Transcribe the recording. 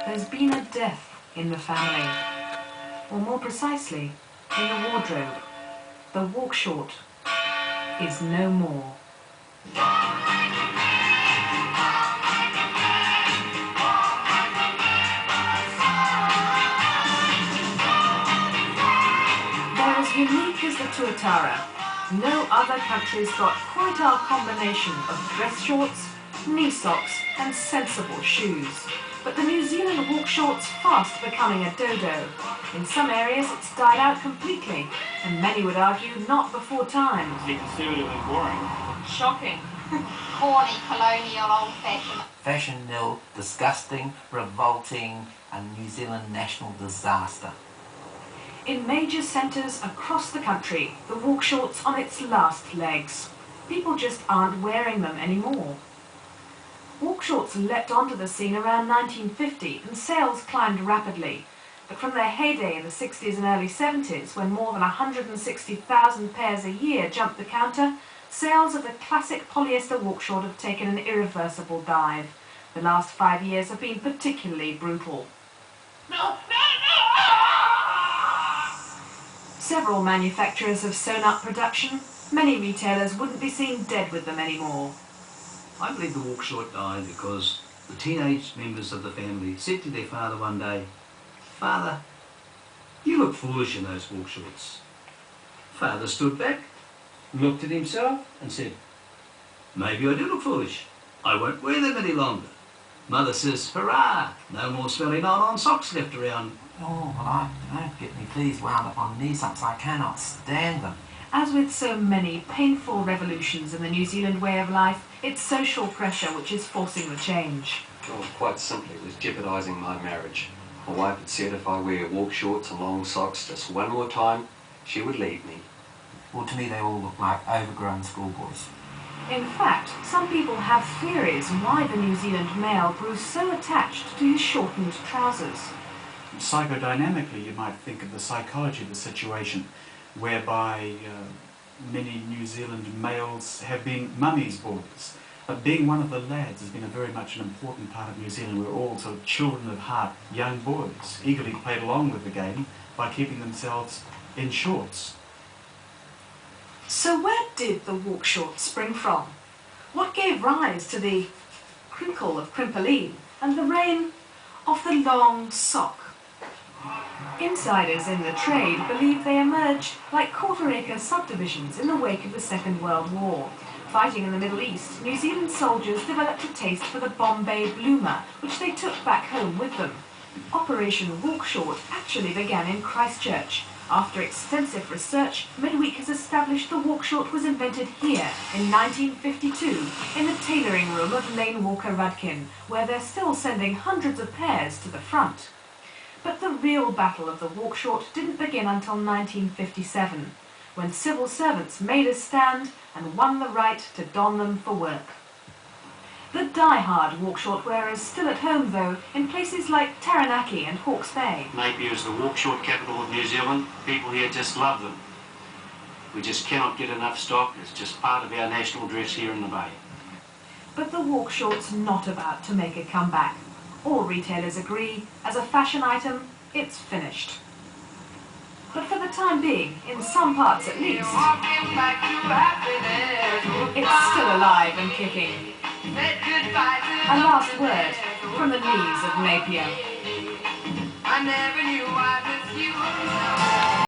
There's been a death in the family, or more precisely, in the wardrobe. The Walkshort is no more. They're as unique as the Tuatara. No other country's got quite our combination of dress shorts, knee socks and sensible shoes. But the New Zealand Walkshort's fast becoming a dodo. In some areas it's died out completely, and many would argue not before time. They're conservative and boring. Shocking. Corny, colonial, old-fashioned. Fashion nil, disgusting, revolting, a New Zealand national disaster. In major centres across the country, the Walkshort's on its last legs. People just aren't wearing them anymore. Walkshorts leapt onto the scene around 1950 and sales climbed rapidly. But from their heyday in the 60s and early 70s, when more than 160,000 pairs a year jumped the counter, sales of the classic polyester Walkshort have taken an irreversible dive. The last 5 years have been particularly brutal. No! Several manufacturers have sewn up production. Many retailers wouldn't be seen dead with them anymore. I believe the Walkshort died because the teenage members of the family said to their father one day, "Father, you look foolish in those Walkshorts." Father stood back, looked at himself and said, "Maybe I do look foolish. I won't wear them any longer." Mother says, "Hurrah, no more smelly nylon socks left around." Oh, well, don't get me please wound up on knee socks. I cannot stand them. As with so many painful revolutions in the New Zealand way of life, it's social pressure which is forcing the change. Well, quite simply, it was jeopardising my marriage. My wife had said if I wear Walkshorts and long socks just one more time, she would leave me. Well, to me they all look like overgrown schoolboys. In fact, some people have theories why the New Zealand male grew so attached to his shortened trousers. Psychodynamically, you might think of the psychology of the situation, whereby many New Zealand males have been mummy's boys. But being one of the lads has been very much an important part of New Zealand. We're all sort of children of heart, young boys, eagerly played along with the game by keeping themselves in shorts. So where did the Walkshort spring from? What gave rise to the crinkle of crimpoline and the reign of the long sock? Insiders in the trade believe they emerged like quarter-acre subdivisions in the wake of the Second World War. Fighting in the Middle East, New Zealand soldiers developed a taste for the Bombay bloomer, which they took back home with them. Operation Walkshort actually began in Christchurch. After extensive research, Midweek has established the Walkshort was invented here in 1952 in the tailoring room of Lane Walker Rudkin, where they're still sending hundreds of pairs to the front. But the real battle of the Walkshort didn't begin until 1957, when civil servants made a stand and won the right to don them for work. The die-hard Walkshort wearer is still at home, though, in places like Taranaki and Hawke's Bay. Napier is the Walkshort capital of New Zealand. People here just love them. We just cannot get enough stock. It's just part of our national dress here in the Bay. But the Walkshort's not about to make a comeback. All retailers agree, as a fashion item, it's finished. But for the time being, in some parts at least, it's still alive and kicking. A last word from the knees of Napier. I never knew I'd